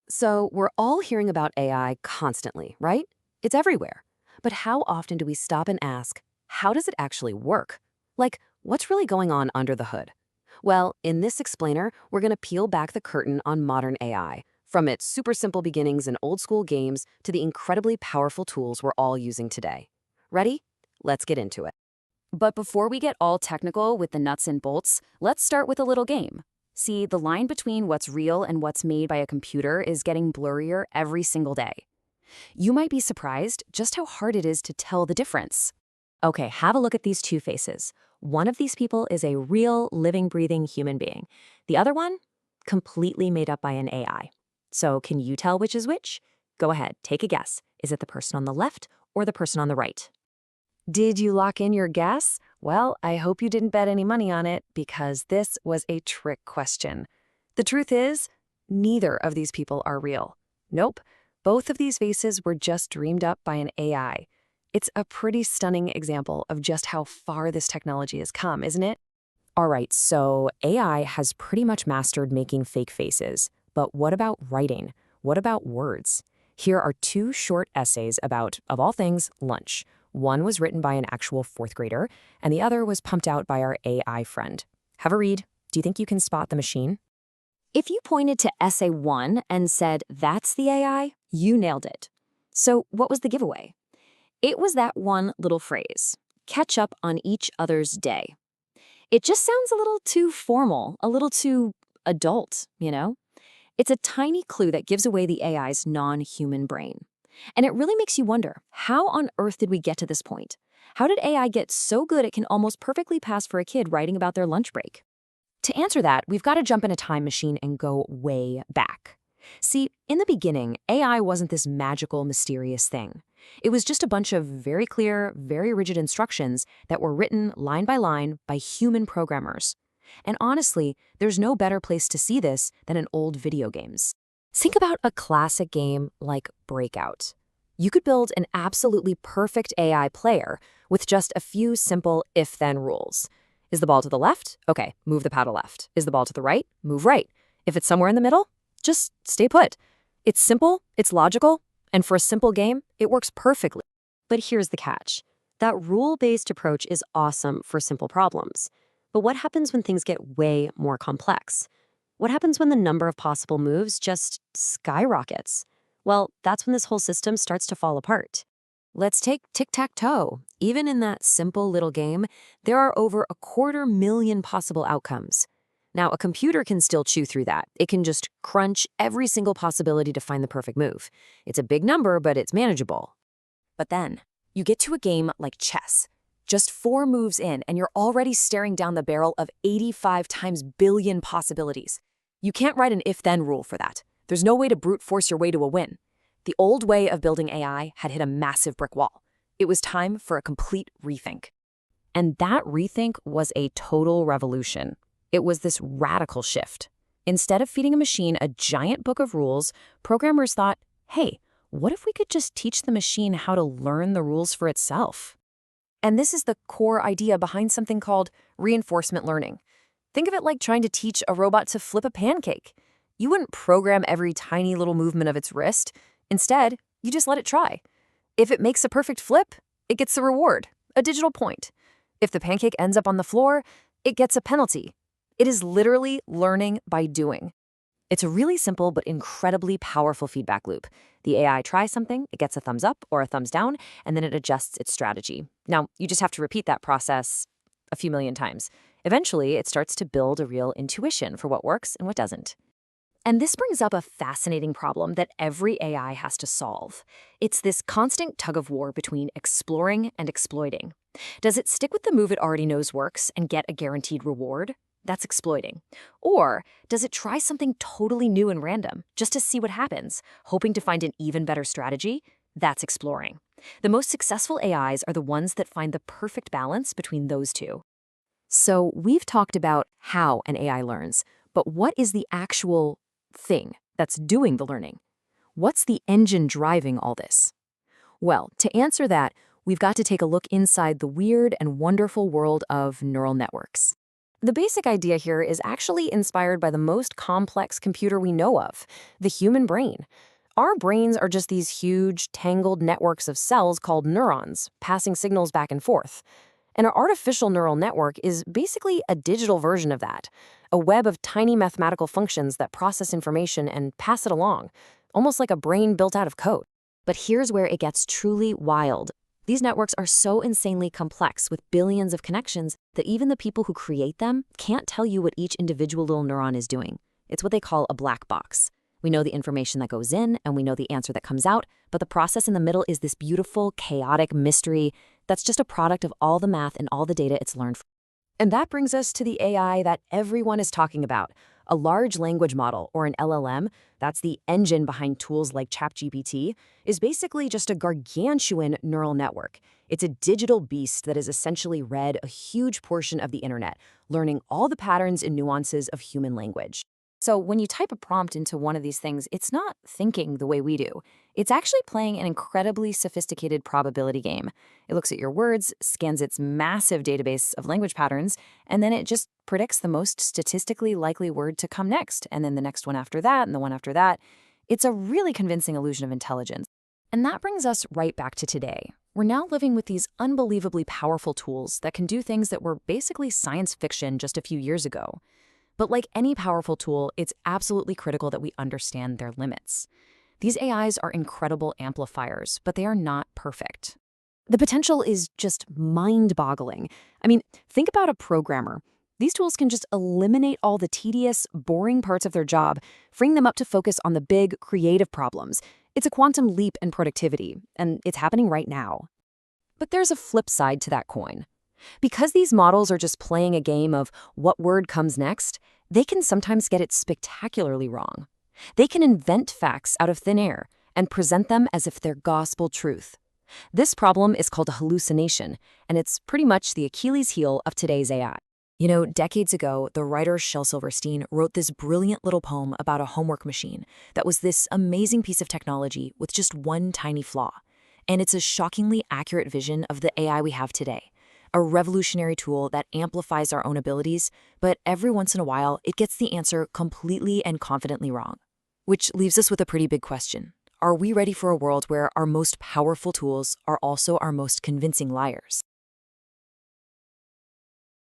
So, we're all hearing about AI constantly, right? It's everywhere. But how often do we stop and ask, how does it actually work? Like, what's really going on under the hood? Well, in this explainer, we're going to peel back the curtain on modern AI, from its super simple beginnings in old school games to the incredibly powerful tools we're all using today. Ready? Let's get into it. But before we get all technical with the nuts and bolts, let's start with a little game. See, the line between what's real and what's made by a computer is getting blurrier every single day. You might be surprised just how hard it is to tell the difference. Okay, have a look at these two faces. One of these people is a real, living, breathing human being. The other one, completely made up by an AI. So can you tell which is which? Go ahead, take a guess. Is it the person on the left or the person on the right? Did you lock in your guess? Well, I hope you didn't bet any money on it because this was a trick question. The truth is, neither of these people are real. Nope, both of these faces were just dreamed up by an AI. It's a pretty stunning example of just how far this technology has come, isn't it? All right, so AI has pretty much mastered making fake faces. But what about writing? What about words? Here are two short essays about, of all things, lunch. One was written by an actual fourth grader, and the other was pumped out by our AI friend. Have a read. Do you think you can spot the machine? If you pointed to essay 1 and said, that's the AI, you nailed it. So what was the giveaway? It was that one little phrase, catch up on each other's day. It just sounds a little too formal, a little too adult, you know? It's a tiny clue that gives away the AI's non-human brain. And it really makes you wonder, how on earth did we get to this point? How did AI get so good it can almost perfectly pass for a kid writing about their lunch break? To answer that, we've got to jump in a time machine and go way back. See, in the beginning, AI wasn't this magical, mysterious thing. It was just a bunch of very clear, very rigid instructions that were written line by human programmers. And honestly, there's no better place to see this than in old video games. Think about a classic game like Breakout. You could build an absolutely perfect AI player with just a few simple if-then rules. Is the ball to the left? Okay, move the paddle left. Is the ball to the right? Move right. If it's somewhere in the middle, just stay put. It's simple, it's logical, and for a simple game, it works perfectly. But here's the catch. That rule-based approach is awesome for simple problems. But what happens when things get way more complex? What happens when the number of possible moves just skyrockets? Well, that's when this whole system starts to fall apart. Let's take tic-tac-toe. Even in that simple little game, there are over 250,000 possible outcomes. Now, a computer can still chew through that. It can just crunch every single possibility to find the perfect move. It's a big number, but it's manageable. But then, you get to a game like chess. Just 4 moves in, and you're already staring down the barrel of 85 times billion possibilities. You can't write an if-then rule for that. There's no way to brute force your way to a win. The old way of building AI had hit a massive brick wall. It was time for a complete rethink. And that rethink was a total revolution. It was this radical shift. Instead of feeding a machine a giant book of rules, programmers thought, hey, what if we could just teach the machine how to learn the rules for itself? And this is the core idea behind something called reinforcement learning. Think of it like trying to teach a robot to flip a pancake. You wouldn't program every tiny little movement of its wrist. Instead, you just let it try. If it makes a perfect flip, it gets a reward, a digital point. If the pancake ends up on the floor, it gets a penalty. It is literally learning by doing. It's a really simple but incredibly powerful feedback loop. The AI tries something, it gets a thumbs up or a thumbs down, and then it adjusts its strategy. Now, you just have to repeat that process a few million times. Eventually, it starts to build a real intuition for what works and what doesn't. And this brings up a fascinating problem that every AI has to solve. It's this constant tug-of-war between exploring and exploiting. Does it stick with the move it already knows works and get a guaranteed reward? That's exploiting. Or does it try something totally new and random just to see what happens, hoping to find an even better strategy? That's exploring. The most successful AIs are the ones that find the perfect balance between those two. So we've talked about how an AI learns, but what is the actual thing that's doing the learning? What's the engine driving all this? Well, to answer that, we've got to take a look inside the weird and wonderful world of neural networks. The basic idea here is actually inspired by the most complex computer we know of, the human brain. Our brains are just these huge, tangled networks of cells called neurons, passing signals back and forth. And an artificial neural network is basically a digital version of that, a web of tiny mathematical functions that process information and pass it along, almost like a brain built out of code. But here's where it gets truly wild. These networks are so insanely complex with billions of connections that even the people who create them can't tell you what each individual little neuron is doing. It's what they call a black box. We know the information that goes in and we know the answer that comes out, but the process in the middle is this beautiful, chaotic mystery that's just a product of all the math and all the data it's learned from. And that brings us to the AI that everyone is talking about. A large language model, or an LLM, that's the engine behind tools like ChatGPT, is basically just a gargantuan neural network. It's a digital beast that has essentially read a huge portion of the internet, learning all the patterns and nuances of human language. So when you type a prompt into one of these things, it's not thinking the way we do. It's actually playing an incredibly sophisticated probability game. It looks at your words, scans its massive database of language patterns, and then it just predicts the most statistically likely word to come next, and then the next one after that, and the one after that. It's a really convincing illusion of intelligence. And that brings us right back to today. We're now living with these unbelievably powerful tools that can do things that were basically science fiction just a few years ago. But like any powerful tool, it's absolutely critical that we understand their limits. These AIs are incredible amplifiers, but they are not perfect. The potential is just mind-boggling. I mean, think about a programmer. These tools can just eliminate all the tedious, boring parts of their job, freeing them up to focus on the big, creative problems. It's a quantum leap in productivity, and it's happening right now. But there's a flip side to that coin. Because these models are just playing a game of what word comes next, they can sometimes get it spectacularly wrong. They can invent facts out of thin air and present them as if they're gospel truth. This problem is called a hallucination, and it's pretty much the Achilles heel of today's AI. You know, decades ago, the writer Shel Silverstein wrote this brilliant little poem about a homework machine that was this amazing piece of technology with just one tiny flaw. And it's a shockingly accurate vision of the AI we have today. A revolutionary tool that amplifies our own abilities, but every once in a while, it gets the answer completely and confidently wrong. Which leaves us with a pretty big question. Are we ready for a world where our most powerful tools are also our most convincing liars?